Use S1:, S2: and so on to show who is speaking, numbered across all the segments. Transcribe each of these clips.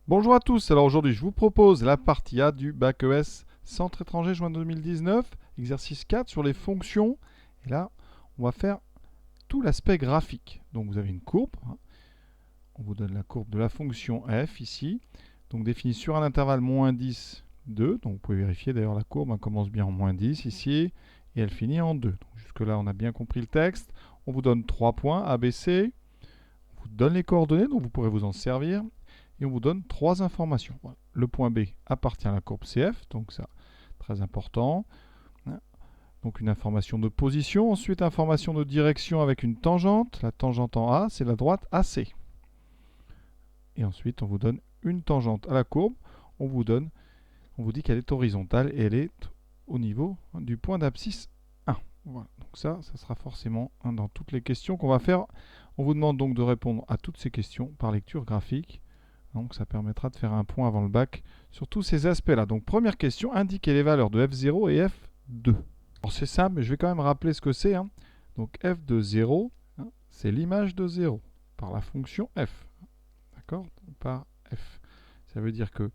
S1: Bonjour à tous, alors aujourd'hui je vous propose la partie A du bac ES Centre étranger juin 2019, exercice 4 sur les fonctions. Et là, on va faire tout l'aspect graphique. Donc vous avez une courbe, on vous donne la courbe de la fonction f ici, donc définie sur un intervalle moins 10, 2. Donc vous pouvez vérifier d'ailleurs la courbe, elle commence bien en moins 10 ici, et elle finit en 2. Donc jusque là on a bien compris le texte. On vous donne 3 points A, B, C, on vous donne les coordonnées, donc vous pourrez vous en servir. Et on vous donne 3 informations. Voilà. Le point B appartient à la courbe CF, donc ça, très important. Donc une information de position. Ensuite, information de direction avec une tangente. La tangente en A, c'est la droite AC. Et ensuite, on vous donne une tangente à la courbe. On vous dit qu'elle est horizontale et elle est au niveau du point d'abscisse 1. Voilà. Donc ça sera forcément dans toutes les questions qu'on va faire. On vous demande donc de répondre à toutes ces questions par lecture graphique. Donc ça permettra de faire un point avant le bac sur tous ces aspects-là. Donc première question, indiquez les valeurs de f0 et f2. Alors c'est simple, mais je vais quand même rappeler ce que c'est. Donc f de 0, c'est l'image de 0 par la fonction f. D'accord? Par f. Ça veut dire que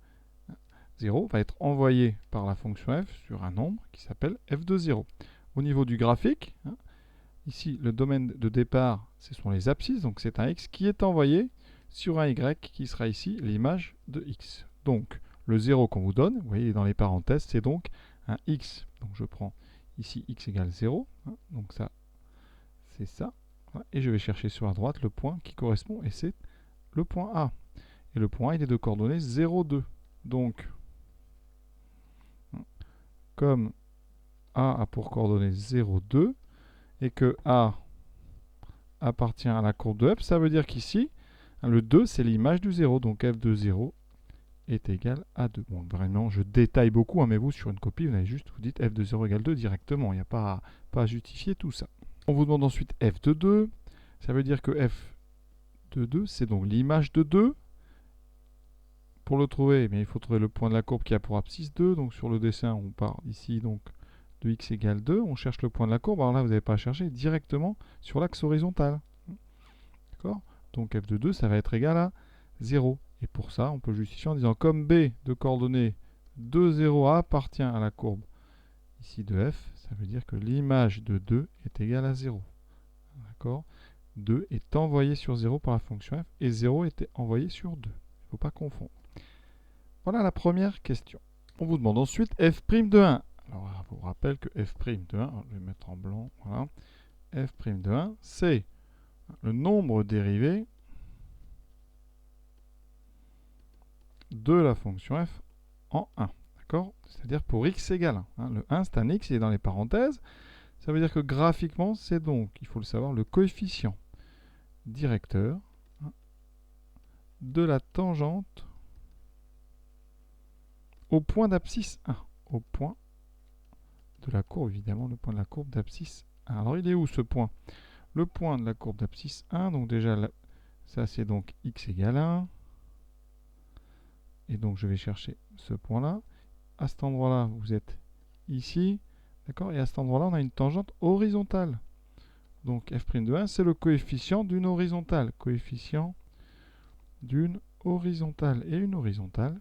S1: 0 va être envoyé par la fonction f sur un nombre qui s'appelle f de 0. Au niveau du graphique, ici le domaine de départ, ce sont les abscisses, donc c'est un x qui est envoyé sur un y qui sera ici l'image de x. Donc le 0 qu'on vous donne, vous voyez dans les parenthèses, c'est donc un x. Donc je prends ici x égale 0, donc ça, c'est ça. Et je vais chercher sur la droite le point qui correspond, et c'est le point A. Et le point A, il est de coordonnées 0, 2. Donc, comme A a pour coordonnées 0, 2, et que A appartient à la courbe de f, ça veut dire qu'ici, le 2, c'est l'image du 0, donc f de 0 est égal à 2. Bon, vraiment, je détaille beaucoup, mais vous, sur une copie, vous avez juste, vous dites f de 0 égale 2 directement. Il n'y a pas à justifier tout ça. On vous demande ensuite f de 2. Ça veut dire que f de 2, c'est donc l'image de 2. Pour le trouver, il faut trouver le point de la courbe qui a pour abscisse 2. Donc sur le dessin, on part ici donc de x égale 2. On cherche le point de la courbe. Alors là, vous n'avez pas à chercher directement sur l'axe horizontal. D'accord? Donc f de 2, ça va être égal à 0. Et pour ça, on peut justifier en disant comme b de coordonnées 2, 0 appartient à la courbe ici de f, ça veut dire que l'image de 2 est égale à 0. D'accord? 2 est envoyé sur 0 par la fonction f et 0 est envoyé sur 2. Il ne faut pas confondre. Voilà la première question. On vous demande ensuite f' de 1. Alors, je vous rappelle que f' de 1, je vais mettre en blanc, voilà. f' de 1, c'est le nombre dérivé de la fonction f en 1. D'accord? C'est-à-dire pour x égale 1. Le 1, c'est un x, il est dans les parenthèses. Ça veut dire que graphiquement, c'est donc, il faut le savoir, le coefficient directeur de la tangente au point d'abscisse 1. Au point de la courbe, évidemment, le point de la courbe d'abscisse 1. Alors, il est où ce point? Le point de la courbe d'abscisse 1, donc déjà, là, ça c'est donc x égale 1. Et donc, je vais chercher ce point-là. À cet endroit-là, vous êtes ici. D'accord? Et à cet endroit-là, on a une tangente horizontale. Donc, f' de 1, c'est le coefficient d'une horizontale. Coefficient d'une horizontale. Et une horizontale,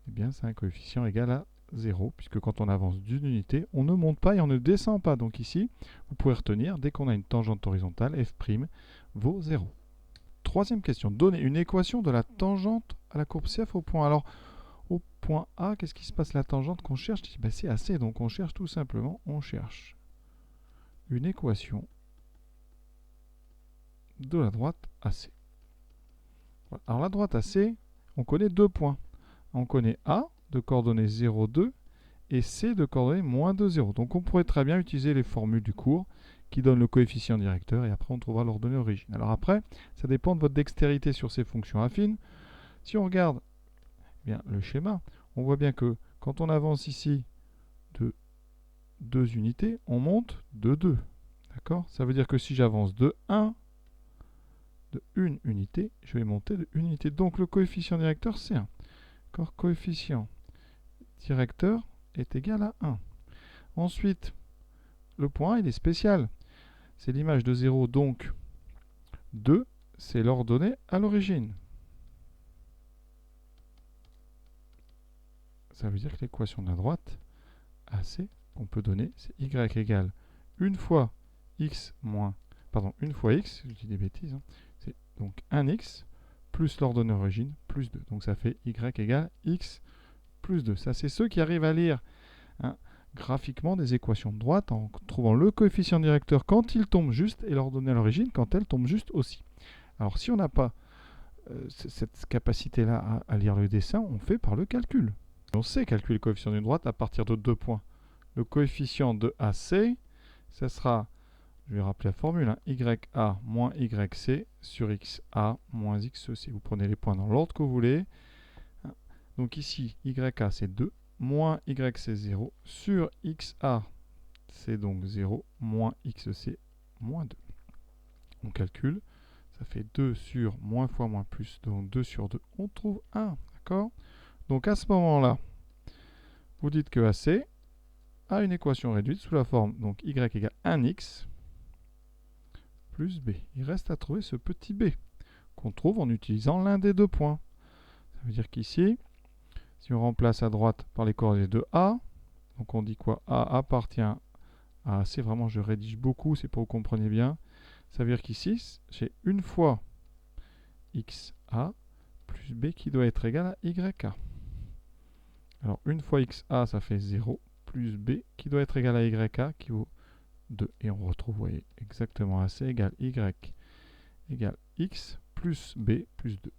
S1: eh bien, c'est un coefficient égal à 0, puisque quand on avance d'une unité, on ne monte pas et on ne descend pas. Donc ici, vous pouvez retenir, dès qu'on a une tangente horizontale, f' vaut 0. Troisième question, donnez une équation de la tangente à la courbe CF au point. Alors, au point A, qu'est-ce qui se passe? La tangente qu'on cherche, c'est AC, donc on cherche tout simplement, on cherche une équation de la droite AC. Voilà. Alors la droite AC, on connaît deux points. On connaît A de coordonnées 0, 2 et C de coordonnées moins 2, 0. Donc on pourrait très bien utiliser les formules du cours qui donnent le coefficient directeur et après on trouvera l'ordonnée origine. Alors après, ça dépend de votre dextérité sur ces fonctions affines. Si on regarde bien le schéma, on voit bien que quand on avance ici de 2 unités, on monte de 2. D'accord? Ça veut dire que si j'avance de 1, de 1 unité, je vais monter de 1 unité. Donc le coefficient directeur, c'est 1. D'accord? Coefficient directeur est égal à 1. Ensuite, le point, il est spécial. C'est l'image de 0, donc 2, c'est l'ordonnée à l'origine. ça veut dire que l'équation de la droite, AC, qu'on peut donner, c'est y égale une fois x moins, pardon, une fois x, je dis des bêtises, hein, c'est donc 1x plus l'ordonnée origine plus 2. Donc ça fait y égale x plus 2. Ça, c'est ceux qui arrivent à lire graphiquement des équations de droite en trouvant le coefficient directeur quand il tombe juste et l'ordonnée à l'origine quand elle tombe juste aussi. Alors si on n'a pas cette capacité-là à lire le dessin, on fait par le calcul. On sait calculer le coefficient d'une droite à partir de 2 points. Le coefficient de AC, ça sera, je vais rappeler la formule, YA moins YC sur XA moins XC. Vous prenez les points dans l'ordre que vous voulez. Donc ici, YA c'est 2, moins YC c'est 0, sur XA c'est donc 0, moins XC moins 2. On calcule, ça fait 2 sur moins fois moins plus, donc 2 sur 2, on trouve 1, d'accord? Donc à ce moment-là, vous dites que AC a une équation réduite sous la forme, donc Y égale 1x plus B. Il reste à trouver ce petit B, qu'on trouve en utilisant l'un des 2 points. Ça veut dire qu'ici, si on remplace à droite par les coordonnées de A, donc on dit quoi? A appartient à AC, vraiment je rédige beaucoup, c'est pour que vous compreniez bien. Ça veut dire qu'ici, j'ai une fois XA plus B qui doit être égal à YA. Alors une fois XA, ça fait 0, plus B qui doit être égal à YA qui vaut 2. Et on retrouve, vous voyez, exactement AC égale Y égale X plus B plus 2.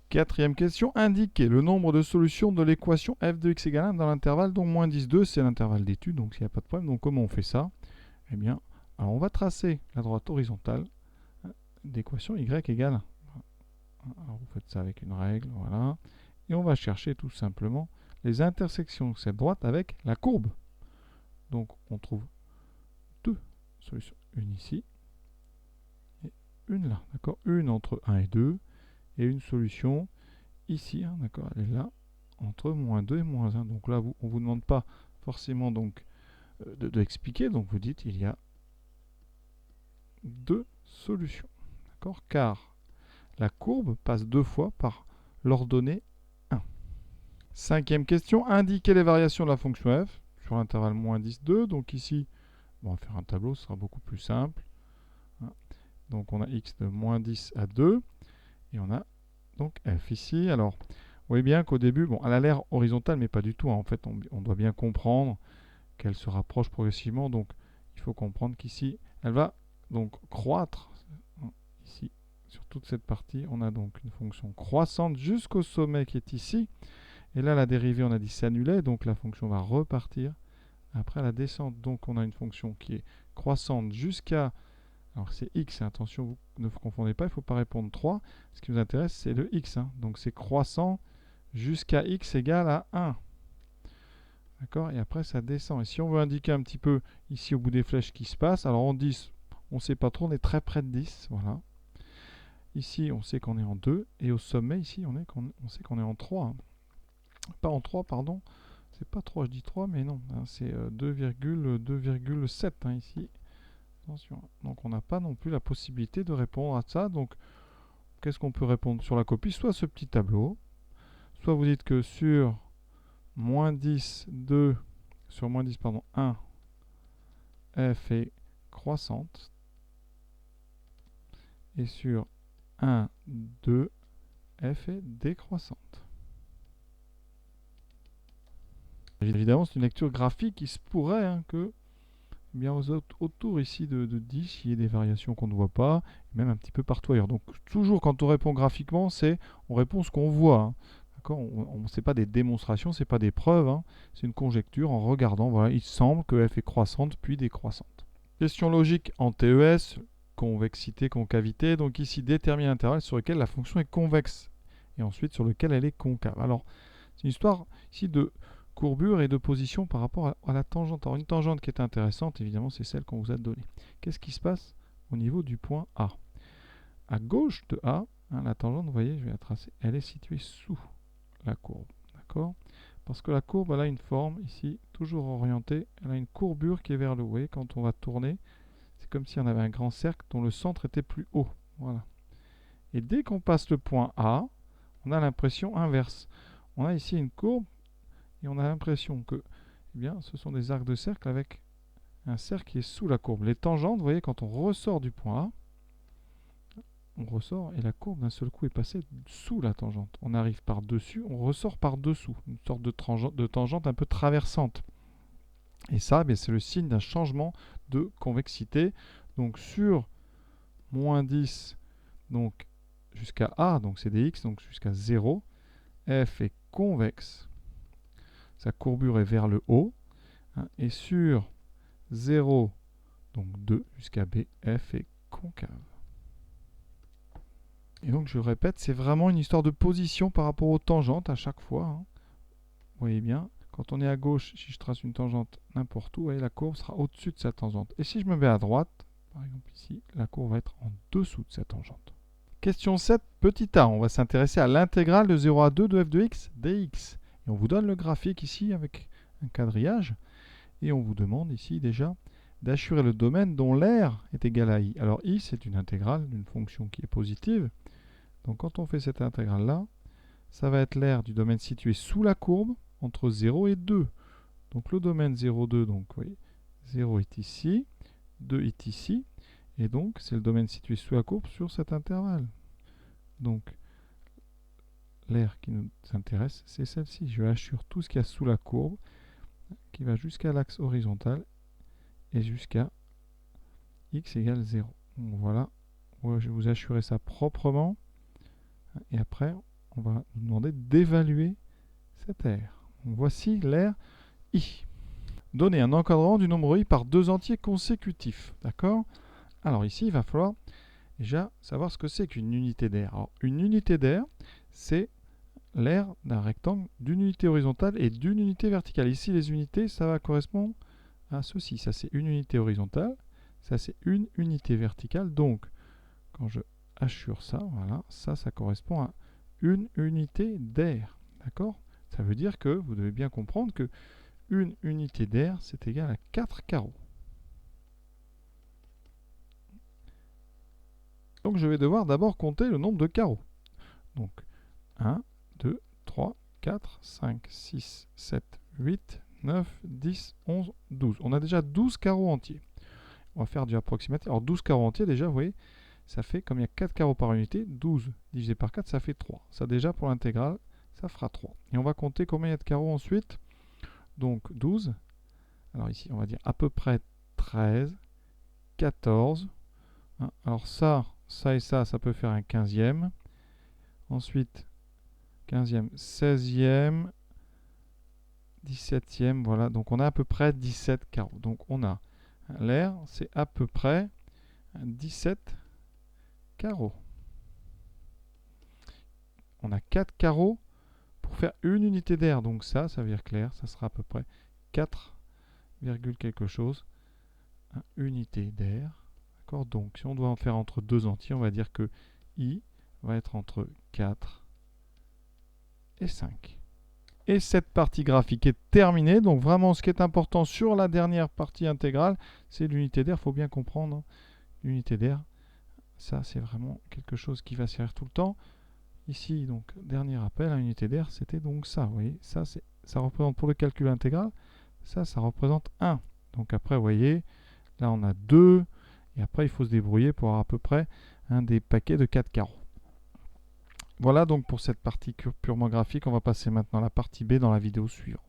S1: Quatrième question, indiquez le nombre de solutions de l'équation f de x égale 1 dans l'intervalle, donc moins 10, 2, c'est l'intervalle d'étude, donc il n'y a pas de problème. Donc comment on fait ça? Eh bien, alors on va tracer la droite horizontale d'équation y égale 1. Alors vous faites ça avec une règle, voilà. Et on va chercher tout simplement les intersections de cette droite avec la courbe. Donc on trouve deux solutions, une ici et une là, d'accord? Une entre 1 et 2. Et une solution ici, hein, d'accord, elle est là, entre moins 2 et moins 1. Donc là, on ne vous demande pas forcément donc d'expliquer, donc vous dites il y a deux solutions, d'accord, car la courbe passe 2 fois par l'ordonnée 1. Cinquième question, indiquez les variations de la fonction f sur l'intervalle moins 10, 2. Donc ici, on va faire un tableau, ce sera beaucoup plus simple. Donc on a x de moins 10 à 2. Et on a donc f ici. Alors, vous voyez bien qu'au début, bon, elle a l'air horizontale, mais pas du tout. Hein. En fait, on doit bien comprendre qu'elle se rapproche progressivement. Donc, il faut comprendre qu'ici, elle va donc croître. Ici, sur toute cette partie, on a donc une fonction croissante jusqu'au sommet qui est ici. Et là, la dérivée, on a dit s'annulait. Donc, la fonction va repartir après la descente. Donc, on a une fonction qui est croissante jusqu'à... Alors c'est x, attention, vous ne vous confondez pas, il ne faut pas répondre 3. Ce qui nous intéresse, c'est le x. Hein. Donc c'est croissant jusqu'à x égale à 1. D'accord? Et après, ça descend. Et si on veut indiquer un petit peu ici au bout des flèches ce qui se passe, alors en 10, on ne sait pas trop, on est très près de 10. Voilà. Ici, on sait qu'on est en 2. Et au sommet, ici, on sait qu'on est en 3. Hein. Pas en 3, pardon. C'est pas 3, je dis 3, mais non. Hein, c'est 2,7 hein, ici. Attention. Donc on n'a pas non plus la possibilité de répondre à ça. Donc qu'est-ce qu'on peut répondre sur la copie? Soit ce petit tableau, soit vous dites que sur moins 10, 2, sur moins 10, pardon, 1, f est croissante. Et sur 1, 2, f est décroissante. Évidemment, c'est une lecture graphique. Il se pourrait hein, que bien autour ici de 10, il y ait des variations qu'on ne voit pas, même un petit peu partout ailleurs. Donc toujours quand on répond graphiquement, on répond ce qu'on voit. Hein. D'accord, c'est pas des démonstrations, c'est pas des preuves, hein. C'est une conjecture en regardant. Voilà, il semble que f est croissante puis décroissante. Question logique en TES, convexité, concavité. Donc ici, déterminer l'intervalle sur lequel la fonction est convexe et ensuite sur lequel elle est concave. Alors, c'est une histoire ici de courbure et de position par rapport à la tangente. Alors une tangente qui est intéressante, évidemment, c'est celle qu'on vous a donnée. Qu'est-ce qui se passe au niveau du point A? À gauche de A, hein, la tangente, vous voyez, je vais la tracer, elle est située sous la courbe. D'accord? Parce que la courbe, elle a une forme ici, toujours orientée, elle a une courbure qui est vers le haut. Vous voyez, quand on va tourner, c'est comme si on avait un grand cercle dont le centre était plus haut. Voilà. Et dès qu'on passe le point A, on a l'impression inverse. On a ici une courbe et on a l'impression que eh bien, ce sont des arcs de cercle avec un cercle qui est sous la courbe. Les tangentes, vous voyez, quand on ressort du point A, on ressort et la courbe d'un seul coup est passée sous la tangente. On arrive par-dessus, on ressort par-dessous. Une sorte de tangente un peu traversante. Et ça, c'est le signe d'un changement de convexité. Donc sur moins 10, donc jusqu'à A, donc c'est des x, donc jusqu'à 0, f est convexe. Sa courbure est vers le haut. Hein, et sur 0, donc 2 jusqu'à B, f est concave. Et donc je répète, c'est vraiment une histoire de position par rapport aux tangentes à chaque fois. Hein. Vous voyez bien, quand on est à gauche, si je trace une tangente n'importe où, la courbe sera au-dessus de sa tangente. Et si je me mets à droite, par exemple ici, la courbe va être en dessous de sa tangente. Question 7, petit a, on va s'intéresser à l'intégrale de 0 à 2 de f de x dx. Et on vous donne le graphique ici avec un quadrillage. Et on vous demande ici déjà d'assurer le domaine dont l'aire est égal à i. Alors i, c'est une intégrale d'une fonction qui est positive. Donc quand on fait cette intégrale-là, ça va être l'aire du domaine situé sous la courbe entre 0 et 2. Donc le domaine 0, 2, donc oui, 0 est ici, 2 est ici, et donc c'est le domaine situé sous la courbe sur cet intervalle. Donc l'aire qui nous intéresse, c'est celle-ci. Je assure tout ce qu'il y a sous la courbe, qui va jusqu'à l'axe horizontal et jusqu'à x égale 0. Donc voilà, je vais vous assurer ça proprement. Et après, on va nous demander d'évaluer cette aire. Donc voici l'aire I. Donner un encadrement du nombre I par deux entiers consécutifs. D'accord? Alors ici, il va falloir déjà savoir ce que c'est qu'une unité d'aire. Alors, une unité d'aire, c'est l'aire d'un rectangle d'une unité horizontale et d'une unité verticale. Ici, les unités, ça va correspondre à ceci. Ça, c'est une unité horizontale. Ça, c'est une unité verticale. Donc, quand je assure ça, voilà, ça correspond à une unité d'aire. D'accord? Ça veut dire que vous devez bien comprendre que une unité d'aire, c'est égal à 4 carreaux. Donc je vais devoir d'abord compter le nombre de carreaux. Donc 1, 2, 3, 4, 5, 6, 7, 8, 9, 10, 11, 12. On a déjà 12 carreaux entiers. On va faire du approximatif. Alors 12 carreaux entiers, déjà, vous voyez, ça fait, comme il y a 4 carreaux par unité, 12 divisé par 4, ça fait 3. Ça déjà, pour l'intégrale, ça fera 3. Et on va compter combien il y a de carreaux ensuite. Donc 12. Alors ici, on va dire à peu près 13, 14. Alors ça et ça peut faire un 15e. Ensuite, 15e, 16e, 17e, voilà. Donc on a à peu près 17 carreaux. Donc on a l'aire, c'est à peu près 17 carreaux. On a 4 carreaux pour faire une unité d'aire. Donc ça veut dire que l'aire, ça sera à peu près 4, quelque chose, unité d'aire. D'accord? Donc si on doit en faire entre deux entiers, on va dire que I va être entre 4 et 5. Et cette partie graphique est terminée. Donc vraiment, ce qui est important sur la dernière partie intégrale, c'est l'unité d'aire. Il faut bien comprendre, hein. L'unité d'aire, ça c'est vraiment quelque chose qui va servir tout le temps. Ici, donc, dernier rappel, à unité d'aire, c'était donc ça. Vous voyez, ça représente pour le calcul intégral, ça représente 1. Donc après, vous voyez, là on a 2. Et après, il faut se débrouiller pour avoir à peu près des paquets de 4 carreaux. Voilà donc pour cette partie purement graphique. On va passer maintenant à la partie B dans la vidéo suivante.